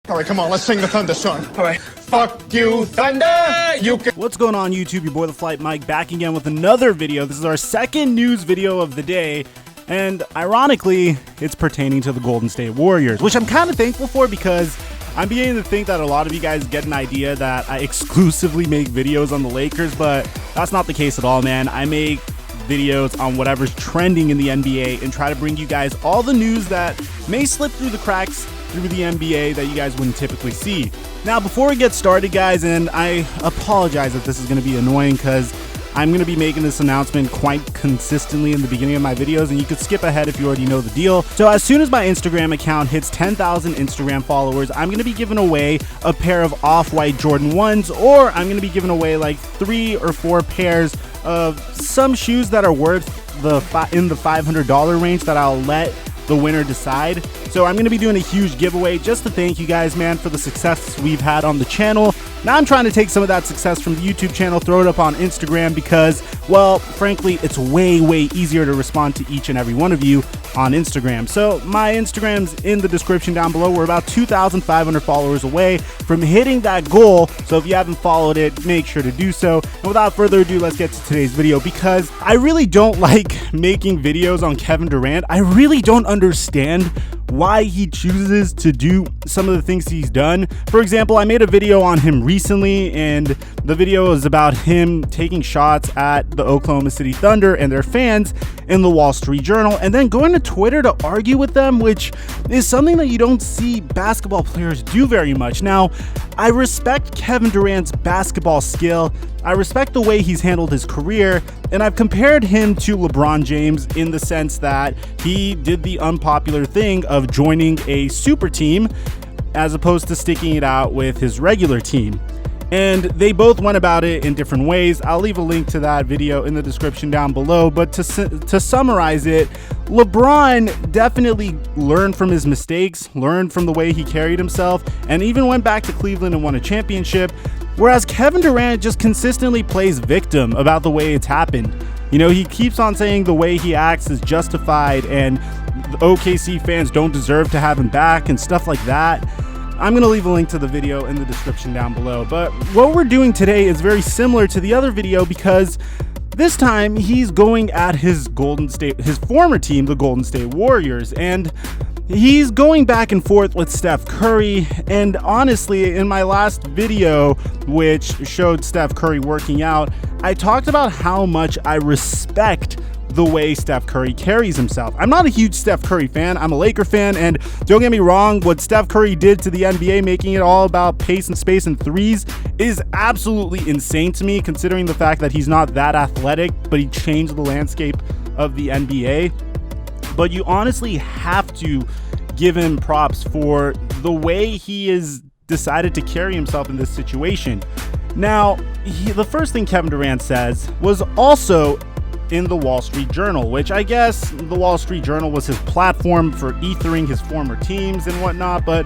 All right, come on, let's sing the Thunder song. All right. Fuck you, Thunder! What's going on, YouTube? Your boy, Theflightmike, back again with another video. This is our second news video of the day. And ironically, it's pertaining to the Golden State Warriors, which I'm kind of thankful for because I'm beginning to think that a lot of you guys get an idea that I exclusively make videos on the Lakers, but that's not the case at all, man. I make videos on whatever's trending in the NBA and try to bring you guys all the news that may slip through the cracks through the NBA that you guys wouldn't typically see. Now, before we get started, guys, and I apologize if this is going to be annoying because I'm going to be making this announcement quite consistently in the beginning of my videos, and you could skip ahead if you already know the deal. So as soon as my Instagram account hits 10,000 Instagram followers, I'm going to be giving away a pair of off-white Jordan 1s, or I'm going to be giving away like 3 or 4 pairs of some shoes that are worth in the $500 range that I'll let the winner decide. So I'm going to be doing a huge giveaway just to thank you guys, man, for the success we've had on the channel. Now I'm trying to take some of that success from the YouTube channel, throw it up on Instagram because, well, frankly, it's way easier to respond to each and every one of you on Instagram. So my Instagram's in the description down below. We're about 2,500 followers away from hitting that goal. So if you haven't followed it, make sure to do so. And without further ado, let's get to today's video because I really don't like making videos on Kevin Durant. I really don't understand why he chooses to do some of the things he's done. For example, I made a video on him recently, and the video is about him taking shots at the Oklahoma City Thunder and their fans in the Wall Street Journal, and then going to Twitter to argue with them, which is something that you don't see basketball players do very much. Now, I respect Kevin Durant's basketball skill. I respect the way he's handled his career, and I've compared him to LeBron James in the sense that he did the unpopular thing of joining a super team as opposed to sticking it out with his regular team. And they both went about it in different ways. I'll leave a link to that video in the description down below. But to summarize it, LeBron definitely learned from his mistakes, learned from the way he carried himself, and even went back to Cleveland and won a championship. Whereas Kevin Durant just consistently plays victim about the way it's happened. You know, he keeps on saying the way he acts is justified and the OKC fans don't deserve to have him back and stuff like that. I'm going to leave a link to the video in the description down below. But what we're doing today is very similar to the other video because this time he's going at his former team, the Golden State Warriors, and he's going back and forth with Steph Curry. And honestly, in my last video, which showed Steph Curry working out, I talked about how much I respect the way Steph Curry carries himself. I'm not a huge Steph Curry fan. I'm a Laker fan, and don't get me wrong, what Steph Curry did to the NBA, making it all about pace and space and threes, is absolutely insane to me, considering the fact that he's not that athletic, but he changed the landscape of the NBA. But you honestly have to give him props for the way he has decided to carry himself in this situation. Now, the first thing Kevin Durant says was also in the Wall Street Journal, which I guess the Wall Street Journal was his platform for ethering his former teams and whatnot, but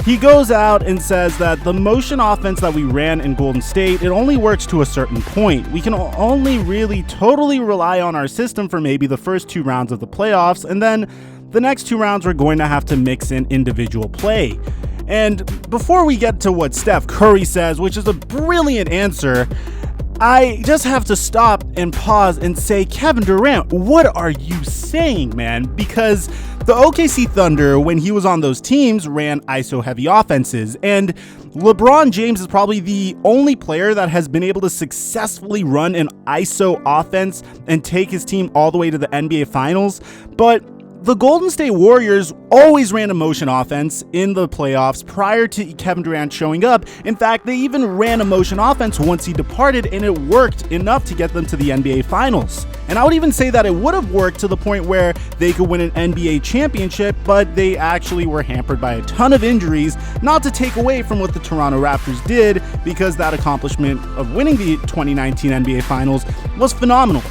he goes out and says that the motion offense that we ran in Golden State, it only works to a certain point. We can only really totally rely on our system for maybe the first 2 rounds of the playoffs, and then the next 2 rounds we're going to have to mix in individual play. And before we get to what Steph Curry says, which is a brilliant answer, I just have to stop and pause and say, Kevin Durant, what are you saying, man? Because the OKC Thunder, when he was on those teams, ran ISO-heavy offenses, and LeBron James is probably the only player that has been able to successfully run an ISO offense and take his team all the way to the NBA Finals. But the Golden State Warriors always ran a motion offense in the playoffs prior to Kevin Durant showing up. In fact, they even ran a motion offense once he departed, and it worked enough to get them to the NBA Finals. And I would even say that it would have worked to the point where they could win an NBA championship, but they actually were hampered by a ton of injuries, not to take away from what the Toronto Raptors did, because that accomplishment of winning the 2019 NBA Finals was phenomenal.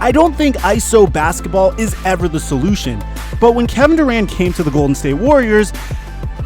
I don't think ISO basketball is ever the solution, but when Kevin Durant came to the Golden State Warriors,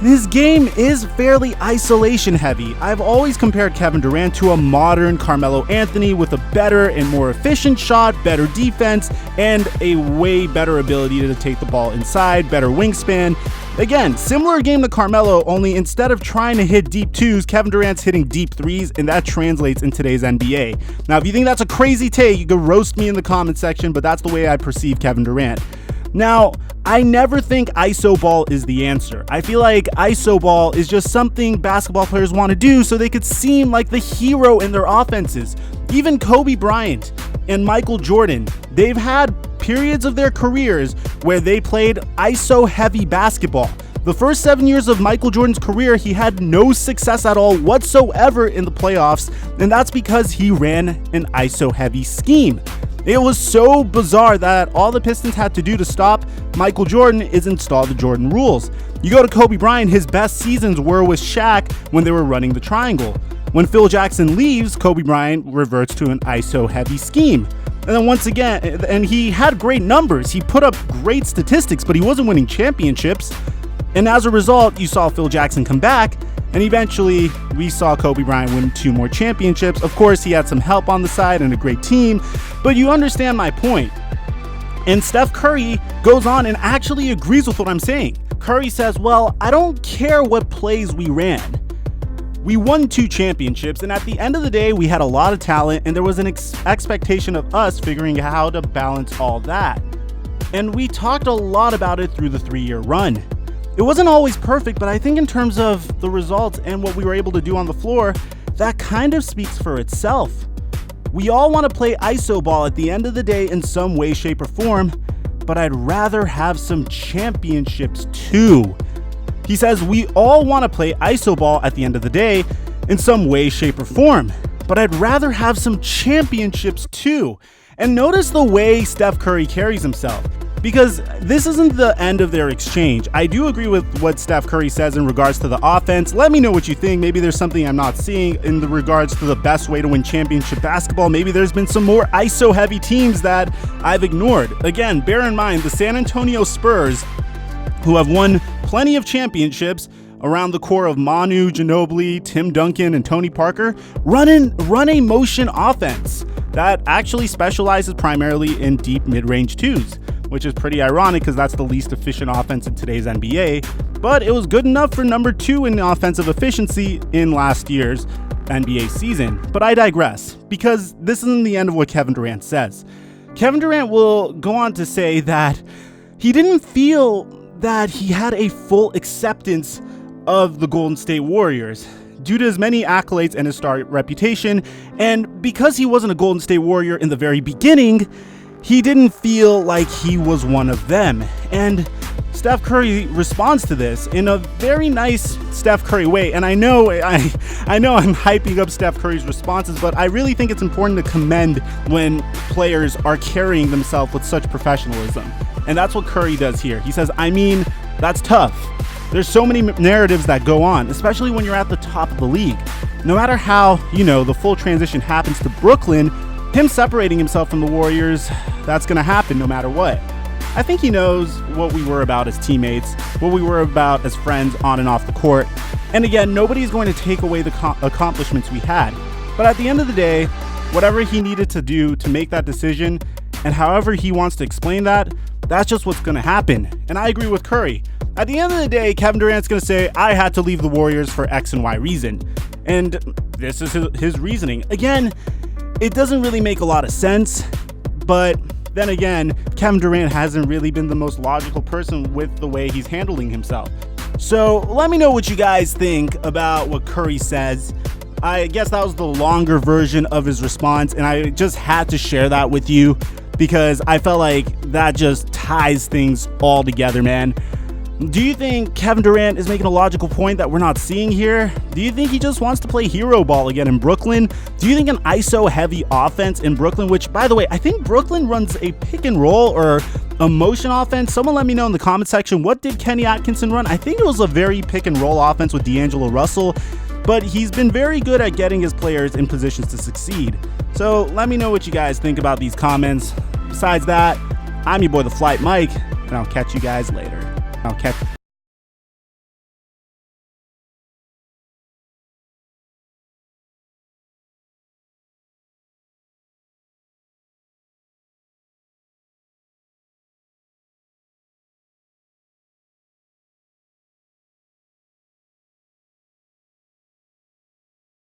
his game is fairly isolation heavy. I've always compared Kevin Durant to a modern Carmelo Anthony with a better and more efficient shot, better defense, and a way better ability to take the ball inside, better wingspan. Again, similar game to Carmelo, only instead of trying to hit deep twos, Kevin Durant's hitting deep threes, and that translates in today's NBA. Now, if you think that's a crazy take, you can roast me in the comment section, but that's the way I perceive Kevin Durant. Now, I never think ISO ball is the answer. I feel like ISO ball is just something basketball players want to do so they could seem like the hero in their offenses. Even Kobe Bryant and Michael Jordan, they've had periods of their careers where they played ISO heavy basketball. The first 7 years of Michael Jordan's career, he had no success at all whatsoever in the playoffs, and that's because he ran an ISO heavy scheme. It was so bizarre that all the Pistons had to do to stop Michael Jordan is install the Jordan rules. You go to Kobe Bryant, his best seasons were with Shaq when they were running the triangle. When Phil Jackson leaves, Kobe Bryant reverts to an ISO heavy scheme. And then once again, and he had great numbers. He put up great statistics, but he wasn't winning championships. And as a result, you saw Phil Jackson come back, and eventually we saw Kobe Bryant win 2 more championships. Of course, he had some help on the side and a great team, but you understand my point. And Steph Curry goes on and actually agrees with what I'm saying. Curry says, well, I don't care what plays we ran. We won 2 championships, and at the end of the day, we had a lot of talent, and there was an expectation of us figuring out how to balance all that. And we talked a lot about it through the 3-year run. It wasn't always perfect, but I think in terms of the results and what we were able to do on the floor, that kind of speaks for itself. We all want to play ISO ball at the end of the day in some way, shape, or form, but I'd rather have some championships too. He says we all want to play ISO ball at the end of the day in some way, shape, or form, but I'd rather have some championships too. And notice the way Steph Curry carries himself, because this isn't the end of their exchange. I do agree with what Steph Curry says in regards to the offense. Let me know what you think. Maybe there's something I'm not seeing in the regards to the best way to win championship basketball. Maybe there's been some more ISO heavy teams that I've ignored. Again, bear in mind the San Antonio Spurs, who have won plenty of championships around the core of Manu Ginobili, Tim Duncan, and Tony Parker, run a motion offense that actually specializes primarily in deep mid-range twos, which is pretty ironic because that's the least efficient offense in today's NBA, but it was good enough for number 2 in offensive efficiency in last year's NBA season. But I digress, because this isn't the end of what Kevin Durant says. Kevin Durant will go on to say that he didn't feel that he had a full acceptance of the Golden State Warriors due to his many accolades and his star reputation, and because he wasn't a Golden State Warrior in the very beginning, he didn't feel like he was one of them. And Steph Curry responds to this in a very nice Steph Curry way. And I know I'm hyping up Steph Curry's responses, but I really think it's important to commend when players are carrying themselves with such professionalism. And that's what Curry does here. He says, I mean, that's tough. There's so many narratives that go on, especially when you're at the top of the league. No matter how, the full transition happens to Brooklyn, him separating himself from the Warriors, that's going to happen no matter what. I think he knows what we were about as teammates, what we were about as friends on and off the court. And again, nobody's going to take away the accomplishments we had. But at the end of the day, whatever he needed to do to make that decision, and however he wants to explain that, that's just what's going to happen. And I agree with Curry. At the end of the day, Kevin Durant's going to say, I had to leave the Warriors for X and Y reason. And this is his reasoning. Again, it doesn't really make a lot of sense, but then again, Kevin Durant hasn't really been the most logical person with the way he's handling himself. So let me know what you guys think about what Curry says. I guess that was the longer version of his response, and I just had to share that with you because I felt like that just ties things all together, man. Do you think Kevin Durant is making a logical point that we're not seeing here? Do you think he just wants to play hero ball again in Brooklyn? Do you think an ISO heavy offense in Brooklyn, which by the way, I think Brooklyn runs a pick and roll or a motion offense? Someone let me know in the comment section, what did Kenny Atkinson run? I think it was a very pick and roll offense with D'Angelo Russell, but he's been very good at getting his players in positions to succeed. So let me know what you guys think about these comments. Besides that, I'm your boy, Theflightmike, and I'll catch you guys later.